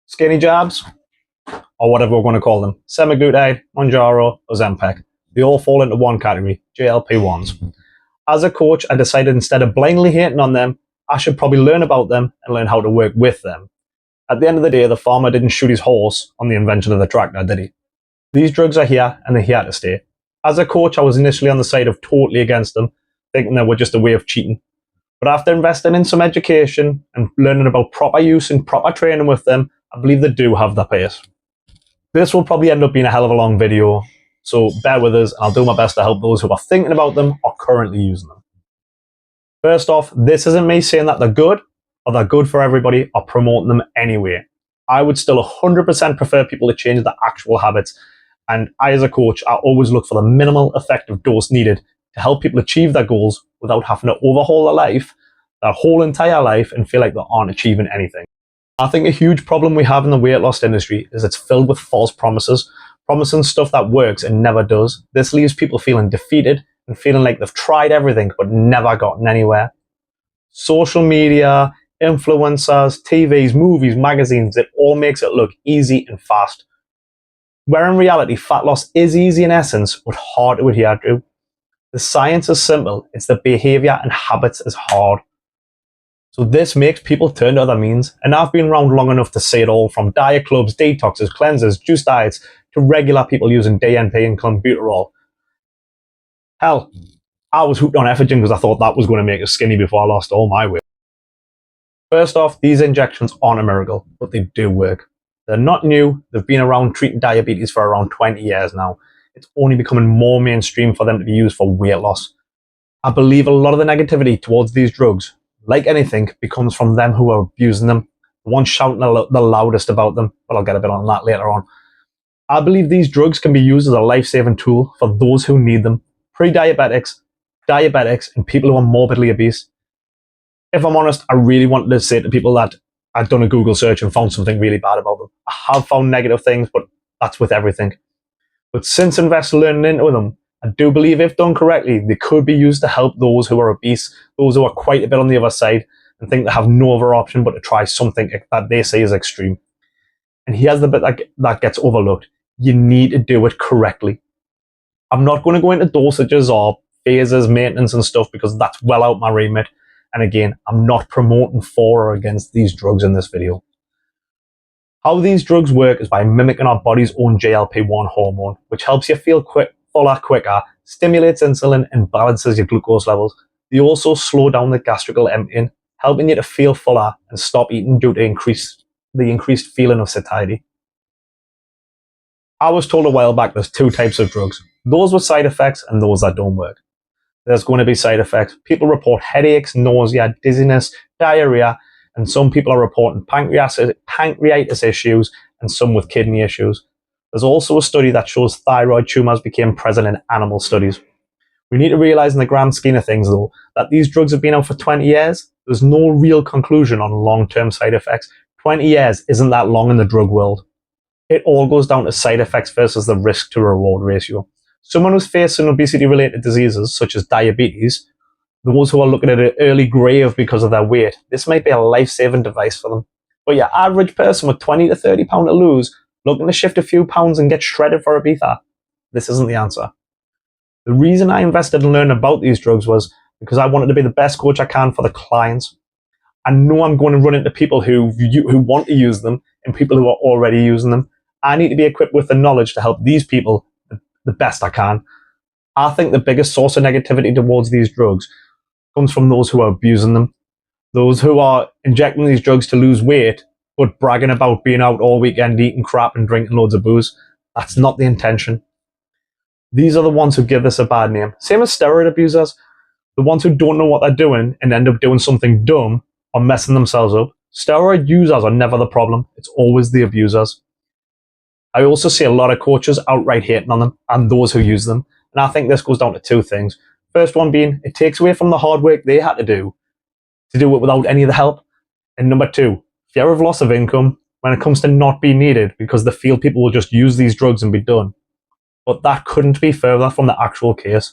Skinnyjabs, or whatever we're going to call them, semaglutide, Maunjao, Ozempic. They all fall into one category, GLP1's. As a coach, I decided instead of blindly hating on them, I should probably learn about them and learn how to work with them. At the end of the day, the farmer didn't shoot his horse on the invention of the tractor, did he? These drugs are here and they're here to stay. As a coach, I was initially on the side of totally against them, thinking they were just a way of cheating. But after investing in some education and learning about proper use and proper training with them, I believe they do have their place. This will probably end up being a hell of a long video, so bear with us and I'll do my best to help those who are thinking about them or currently using them. First off, this isn't me saying that they're good or they're good for everybody or promoting them anyway. I would still 100% prefer people to change their actual habits, and I as a coach, I always look for the minimal effective dose needed to help people achieve their goals without having to overhaul their life, their whole entire life, and feel like they aren't achieving anything. I think a huge problem we have in the weight loss industry is it's filled with false promises, promising stuff that works and never does. This leaves people feeling defeated and feeling like they've tried everything but never gotten anywhere. Social media, influencers, TVs, movies, magazines, it all makes it look easy and fast. Where in reality, fat loss is easy in essence, but hard to adhere to. The science is simple, it's the behavior and habits is hard. So this makes people turn to other means, and I've been around long enough to see it all, from diet clubs, detoxes, cleanses, juice diets, to regular people using DNP and clenbuterol. Hell, I was hooked on Effigen because I thought that was going to make us skinny before I lost all my weight. First off, these injections aren't a miracle, but they do work. They're not new, they've been around treating diabetes for around 20 years now. It's only becoming more mainstream for them to be used for weight loss. I believe a lot of the negativity towards these drugs, like anything, becomes from them who are abusing them, the ones shouting the loudest about them, but I'll get a bit on that later on. I believe these drugs can be used as a life-saving tool for those who need them, pre-diabetics, diabetics, and people who are morbidly obese. If I'm honest, I really wanted to say to people that I'd done a Google search and found something really bad about them. I have found negative things, but that's with everything. But since investing learning into them, I do believe if done correctly, they could be used to help those who are obese, those who are quite a bit on the other side, and think they have no other option but to try something that they say is extreme. And here's the bit that gets overlooked. You need to do it correctly. I'm not going to go into dosages or phases, maintenance and stuff, because that's well out my remit. And again, I'm not promoting for or against these drugs in this video. How these drugs work is by mimicking our body's own GLP1 hormone, which helps you feel fuller quicker, stimulates insulin, and balances your glucose levels. They also slow down the gastrical emptying, helping you to feel fuller and stop eating due to the increased feeling of satiety. I was told a while back there's two types of drugs, those with side effects and those that don't work. There's going to be side effects. People report headaches, nausea, dizziness, diarrhea, and some people are reporting pancreatitis issues and some with kidney issues. There's also a study that shows thyroid tumours became present in animal studies. We need to realise in the grand scheme of things though, that these drugs have been out for 20 years. There's no real conclusion on long-term side effects. 20 years isn't that long in the drug world. It all goes down to side effects versus the risk to reward ratio. Someone who's facing obesity-related diseases such as diabetes, those who are looking at an early grave because of their weight, this might be a life-saving device for them. But your average person with 20 to 30 pounds to lose, looking to shift a few pounds and get shredded for Ibiza, this isn't the answer. The reason I invested in learning about these drugs was because I wanted to be the best coach I can for the clients. I know I'm going to run into people who want to use them and people who are already using them. I need to be equipped with the knowledge to help these people the best I can. I think the biggest source of negativity towards these drugs comes from those who are abusing them. Those who are injecting these drugs to lose weight, but bragging about being out all weekend eating crap and drinking loads of booze. That's not the intention. These are the ones who give this a bad name. Same as steroid abusers. The ones who don't know what they're doing and end up doing something dumb or messing themselves up. Steroid users are never the problem. It's always the abusers. I also see a lot of coaches outright hating on them and those who use them. And I think this goes down to two things. First one being, it takes away from the hard work they had to do it without any of the help. And number two, fear of loss of income when it comes to not being needed because they feel people will just use these drugs and be done. But that couldn't be further from the actual case.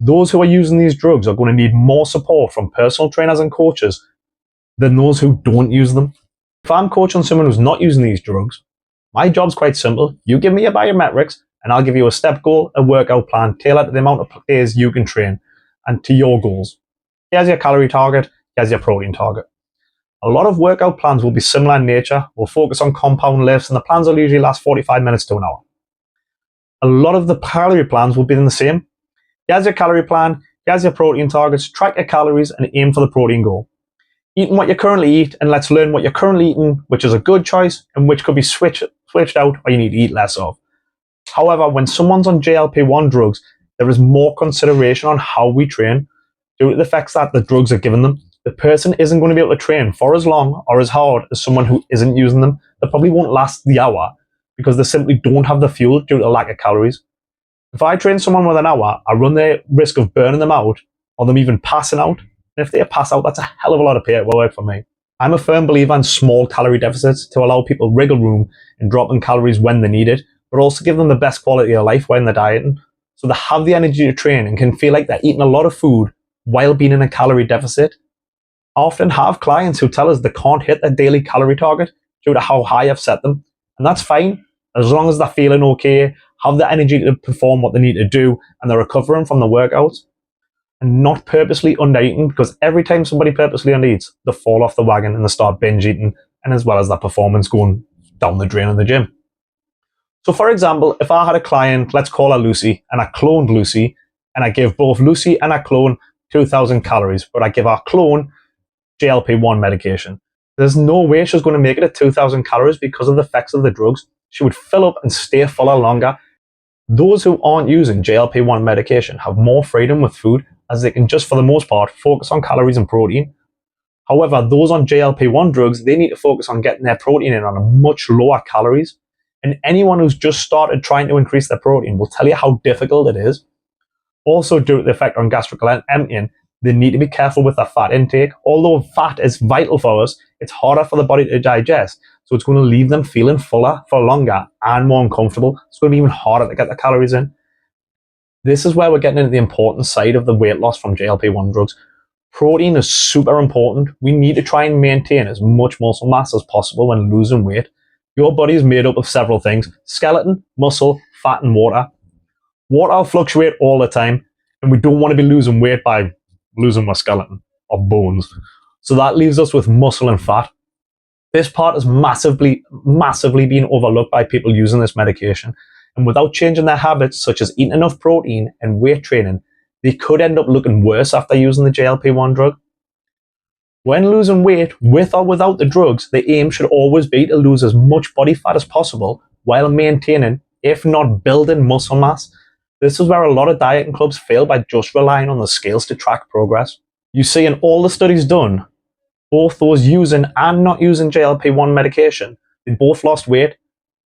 Those who are using these drugs are going to need more support from personal trainers and coaches than those who don't use them. If I'm coaching someone who's not using these drugs, my job's quite simple. You give me your biometrics and I'll give you a step goal, a workout plan tailored to the amount of days you can train and to your goals. Here's your calorie target, here's your protein target. A lot of workout plans will be similar in nature. We'll focus on compound lifts and the plans will usually last 45 minutes to an hour. A lot of the calorie plans will be the same. Here's your calorie plan, here's your protein targets, track your calories and aim for the protein goal. Eating what you currently eat, and let's learn what you're currently eating, which is a good choice and which could be switched out or you need to eat less of. However, when someone's on GLP-1 drugs, there is more consideration on how we train due to the effects that the drugs are giving them. The person isn't going to be able to train for as long or as hard as someone who isn't using them. They probably won't last the hour because they simply don't have the fuel due to the lack of calories. If I train someone with an hour, I run the risk of burning them out or them even passing out. And if they pass out, that's a hell of a lot of paperwork for me. I'm a firm believer in small calorie deficits to allow people wriggle room and dropping calories when they need it, but also give them the best quality of life when they're dieting, so they have the energy to train and can feel like they're eating a lot of food while being in a calorie deficit. I often have clients who tell us they can't hit their daily calorie target due to how high I've set them, and that's fine as long as they're feeling okay, have the energy to perform what they need to do, and they're recovering from the workouts. And not purposely under-eating, because every time somebody purposely under-eats, they fall off the wagon and they start binge eating, and as well as their performance going down the drain in the gym. So for example, if I had a client, let's call her Lucy, and I cloned Lucy, and I gave both Lucy and her clone 2,000 calories, but I give our clone GLP-1 medication. There's no way she's going to make it at 2,000 calories because of the effects of the drugs. She would fill up and stay fuller longer. Those who aren't using GLP-1 medication have more freedom with food, as they can just, for the most part, focus on calories and protein. However, those on GLP-1 drugs, they need to focus on getting their protein in on a much lower calories. And anyone who's just started trying to increase their protein will tell you how difficult it is. Also, due to the effect on gastric emptying, they need to be careful with their fat intake. Although fat is vital for us, it's harder for the body to digest. So it's going to leave them feeling fuller for longer and more uncomfortable. It's going to be even harder to get the calories in. This is where we're getting into the important side of the weight loss from GLP-1 drugs. Protein is super important. We need to try and maintain as much muscle mass as possible when losing weight. Your body is made up of several things: skeleton, muscle, fat, and water. Water will fluctuate all the time, and we don't want to be losing weight by losing our skeleton or bones. So that leaves us with muscle and fat. This part is massively being overlooked by people using this medication. And without changing their habits, such as eating enough protein and weight training, they could end up looking worse after using the GLP-1 drug. When losing weight, with or without the drugs, the aim should always be to lose as much body fat as possible while maintaining, if not building, muscle mass. This is where a lot of dieting clubs fail by just relying on the scales to track progress. You see, in all the studies done, both those using and not using GLP-1 medication, they both lost weight,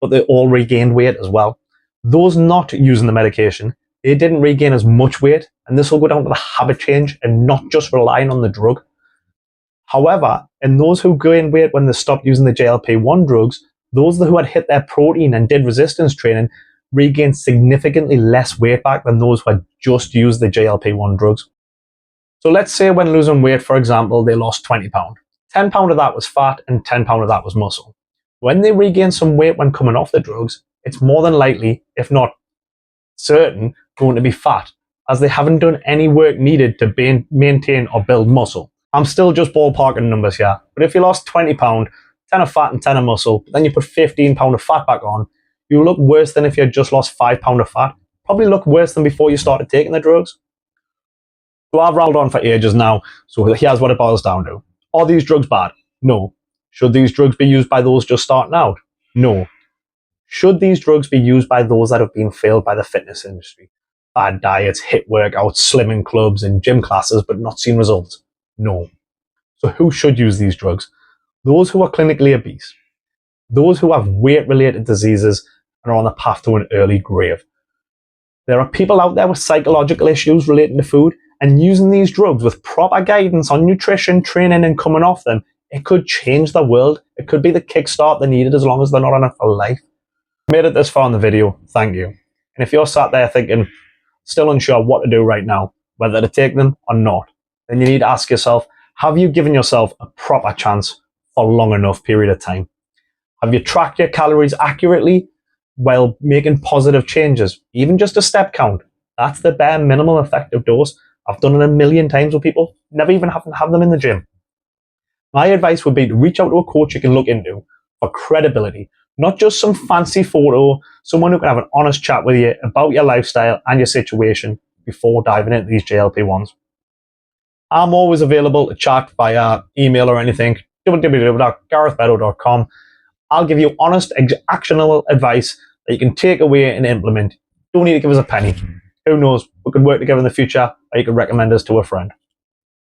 but they all regained weight as well. Those not using the medication, they didn't regain as much weight, and this will go down to the habit change and not just relying on the drug. However, in those who gained weight when they stopped using the GLP-1 drugs, those who had hit their protein and did resistance training regained significantly less weight back than those who had just used the GLP-1 drugs. So let's say when losing weight, for example, they lost 20 pounds. 10 pounds of that was fat and 10 pounds of that was muscle. When they regain some weight when coming off the drugs, it's more than likely, if not certain, going to be fat, as they haven't done any work needed to maintain or build muscle. I'm still just ballparking numbers here, but if you lost 20 pounds, 10 of fat and 10 of muscle, but then you put 15 pounds of fat back on, you look worse than if you had just lost 5 pounds of fat. Probably look worse than before you started taking the drugs. So I've rattled on for ages now, so here's what it boils down to. Are these drugs bad? No. Should these drugs be used by those just starting out? No. Should these drugs be used by those that have been failed by the fitness industry? Bad diets, HIIT workouts, slimming clubs, and gym classes, but not seen results? No. So who should use these drugs? Those who are clinically obese. Those who have weight-related diseases and are on the path to an early grave. There are people out there with psychological issues relating to food, and using these drugs with proper guidance on nutrition, training, and coming off them, it could change the world. It could be the kickstart they needed as long as they're not on it for life. Made it this far in the video, thank you. And if you're sat there thinking, still unsure what to do right now, whether to take them or not, then you need to ask yourself, have you given yourself a proper chance for a long enough period of time? Have you tracked your calories accurately while making positive changes? Even just a step count. That's the bare minimum effective dose. I've done it a million times with people, never even have to have them in the gym. My advice would be to reach out to a coach you can look into for credibility, not just some fancy photo, someone who can have an honest chat with you about your lifestyle and your situation before diving into these GLP-1s. I'm always available to chat via email or anything, www.garethbedo.com. I'll give you honest, actionable advice that you can take away and implement. Don't need to give us a penny. Who knows? We could work together in the future, or you could recommend us to a friend.